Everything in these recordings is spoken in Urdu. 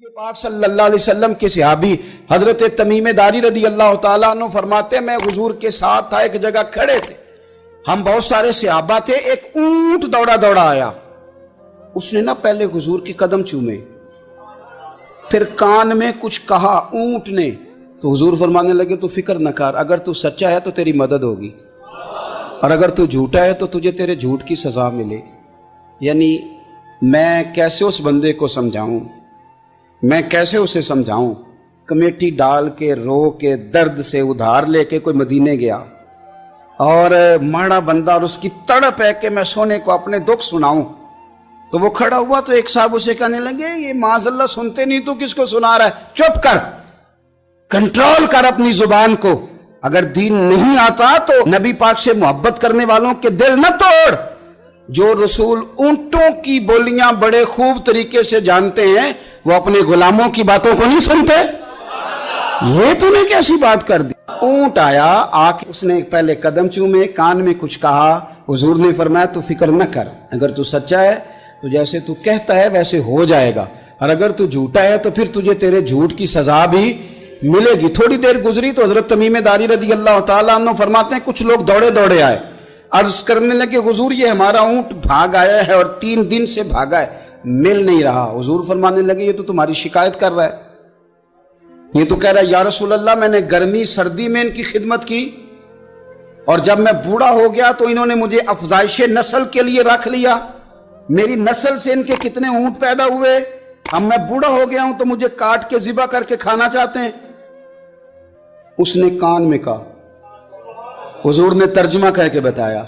یہ پاک صلی اللہ علیہ وسلم کے صحابی حضرت تمیم داری رضی اللہ تعالیٰ عنہ فرماتے ہیں میں حضور کے ساتھ تھا، ایک جگہ کھڑے تھے، ہم بہت سارے صحابہ تھے، ایک اونٹ دوڑا دوڑا آیا، اس نے پہلے حضور کی قدم چومے، پھر کان میں کچھ کہا اونٹ نے، تو حضور فرمانے لگے تو فکر نہ کر، اگر تو سچا ہے تو تیری مدد ہوگی، اور اگر تو جھوٹا ہے تو تجھے تیرے جھوٹ کی سزا ملے۔ یعنی میں کیسے اس بندے کو سمجھاؤں، میں کیسے اسے سمجھاؤں، کمیٹی ڈال کے رو کے درد سے ادھار لے کے کوئی مدینے گیا اور ماڑا بندہ، اور اس کی تڑپ ہے کہ میں سونے کو اپنے دکھ سناؤں، تو وہ کھڑا ہوا تو ایک صاحب اسے کہنے لگے یہ معاذ اللہ سنتے نہیں تو کس کو سنا رہا ہے، چپ کر، کنٹرول کر اپنی زبان کو، اگر دین نہیں آتا تو نبی پاک سے محبت کرنے والوں کے دل نہ توڑ۔ جو رسول اونٹوں کی بولیاں بڑے خوب طریقے سے جانتے ہیں وہ اپنے غلاموں کی باتوں کو نہیں سنتے، یہ تو نے کیسی بات کر دی۔ اونٹ آیا، آ کے اس نے پہلے قدم چومے، کان میں کچھ کہا، حضور نے فرمایا تو فکر نہ کر، اگر تو سچا ہے تو جیسے تو کہتا ہے ویسے ہو جائے گا، اور اگر تو جھوٹا ہے تو پھر تجھے تیرے جھوٹ کی سزا بھی ملے گی۔ تھوڑی دیر گزری تو حضرت تمیم داری رضی اللہ تعالیٰ عنہ فرماتے ہیں کچھ لوگ دوڑے دوڑے آئے، عرض کرنے لگے حضور یہ ہمارا اونٹ بھاگ آیا ہے اور 3 دن سے بھاگا ہے، مل نہیں رہا۔ حضور فرمانے لگے یہ تو تمہاری شکایت کر رہا ہے، یہ تو کہہ رہا ہے یا رسول اللہ میں نے گرمی سردی میں ان کی خدمت کی، اور جب میں بوڑھا ہو گیا تو انہوں نے مجھے افزائش نسل کے لیے رکھ لیا، میری نسل سے ان کے کتنے اونٹ پیدا ہوئے، اب میں بوڑھا ہو گیا ہوں تو مجھے کاٹ کے ذبح کر کے کھانا چاہتے ہیں۔ اس نے کان میں کہا، حضور نے ترجمہ کہہ کے بتایا،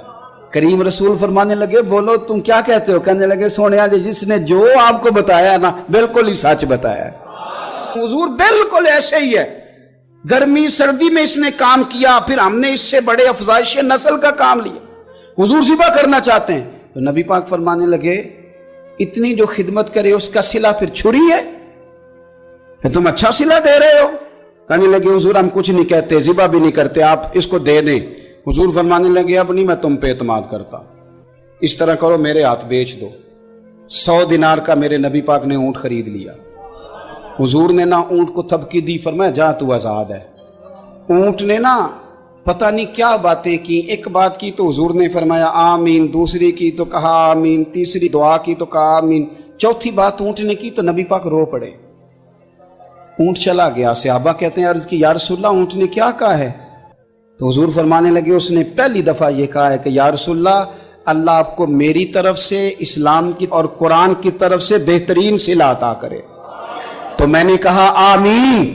کریم رسول فرمانے لگے بولو تم کیا کہتے ہو؟ کہنے لگے سونیا جی جس نے جو آپ کو بتایا نا بالکل ہی سچ بتایا ہے، حضور بالکل ایسے ہی ہے، گرمی سردی میں اس نے کام کیا، پھر ہم نے اس سے بڑے افزائش نسل کا کام لیا، حضور ذبح کرنا چاہتے ہیں۔ تو نبی پاک فرمانے لگے اتنی جو خدمت کرے اس کا صلہ پھر چھری ہے، تم اچھا صلہ دے رہے ہو؟ کہنے لگے حضور ہم کچھ نہیں کہتے، ذبح بھی نہیں کرتے، آپ اس کو دے دیں۔ حضور فرمانے لگے اب نہیں میں تم پہ اعتماد کرتا، اس طرح کرو میرے ہاتھ بیچ دو۔ 100 دینار کا میرے نبی پاک نے اونٹ خرید لیا۔ حضور نے اونٹ کو تھپکی دی، فرمایا جا تو آزاد ہے۔ اونٹ نے پتہ نہیں کیا باتیں کی، ایک بات کی تو حضور نے فرمایا آمین، دوسری کی تو کہا آمین، تیسری دعا کی تو کہا آمین، چوتھی بات اونٹ نے کی تو نبی پاک رو پڑے۔ اونٹ چلا گیا، صحابہ کہتے ہیں عرض کی یا رسول اللہ اونٹ نے کیا کہا ہے؟ تو حضور فرمانے لگے اس نے پہلی دفعہ یہ کہا ہے کہ یا رسول اللہ اللہ آپ کو میری طرف سے اسلام کی اور قرآن کی طرف سے بہترین صلہ عطا کرے۔ تو میں نے کہا آمین،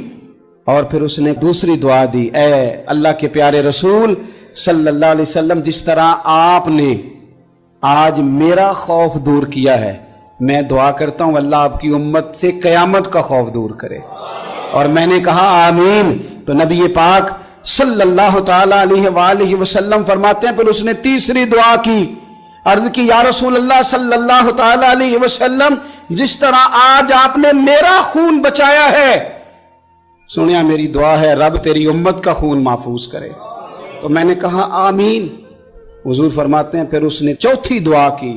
اور پھر اس نے دوسری دعا دی، اے اللہ کے پیارے رسول صلی اللہ علیہ وسلم جس طرح آپ نے آج میرا خوف دور کیا ہے، میں دعا کرتا ہوں اللہ آپ کی امت سے قیامت کا خوف دور کرے، اور میں نے کہا آمین۔ تو نبی پاک صلی اللہ تعالیٰ علیہ وآلہ وسلم فرماتے ہیں پھر اس نے تیسری دعا کی، عرض کی یا رسول اللہ صلی اللہ تعالیٰ علیہ وسلم جس طرح آج آپ نے میرا خون بچایا ہے، سنیا میری دعا ہے رب تیری امت کا خون محفوظ کرے۔ تو میں نے کہا آمین۔ حضور فرماتے ہیں پھر اس نے چوتھی دعا کی،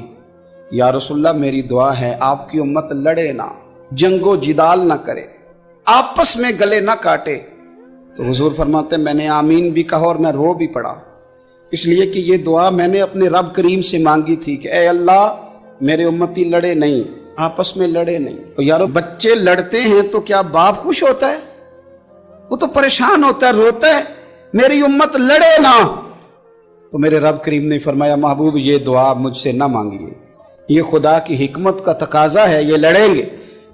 یا رسول اللہ میری دعا ہے آپ کی امت لڑے نہ، جنگ و جدال نہ کرے، آپس میں گلے نہ کاٹے۔ تو حضور فرماتے ہیں میں نے آمین بھی کہا اور میں رو بھی پڑا، اس لیے کہ یہ دعا میں نے اپنے رب کریم سے مانگی تھی کہ اے اللہ میرے امتی لڑے نہیں، آپس میں لڑے نہیں۔ تو یارو بچے لڑتے ہیں تو کیا باپ خوش ہوتا ہے؟ وہ تو پریشان ہوتا ہے، روتا ہے، میری امت لڑے نہ۔ تو میرے رب کریم نے فرمایا محبوب یہ دعا مجھ سے نہ مانگیے، یہ خدا کی حکمت کا تقاضا ہے، یہ لڑیں گے۔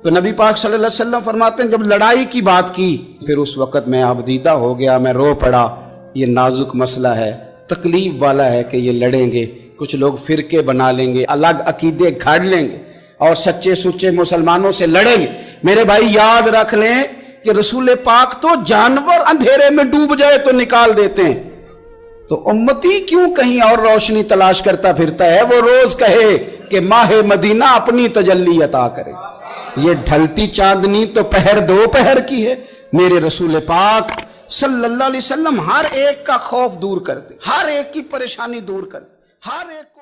تو نبی پاک صلی اللہ علیہ وسلم فرماتے ہیں جب لڑائی کی بات کی پھر اس وقت میں آبدیدہ ہو گیا، میں رو پڑا، یہ نازک مسئلہ ہے، تکلیف والا ہے کہ یہ لڑیں گے، کچھ لوگ فرقے بنا لیں گے، الگ عقیدے گھاڑ لیں گے اور سچے سچے مسلمانوں سے لڑیں گے۔ میرے بھائی یاد رکھ لیں کہ رسول پاک تو جانور اندھیرے میں ڈوب جائے تو نکال دیتے ہیں، تو امتی کیوں کہیں اور روشنی تلاش کرتا پھرتا ہے؟ وہ روز کہے کہ ماہ مدینہ اپنی تجلی عطا کرے۔ یہ ڈھلتی چاندنی تو پہر دو پہر کی ہے، میرے رسول پاک صلی اللہ علیہ وسلم ہر ایک کا خوف دور کرتے، ہر ایک کی پریشانی دور کرتے، ہر ایک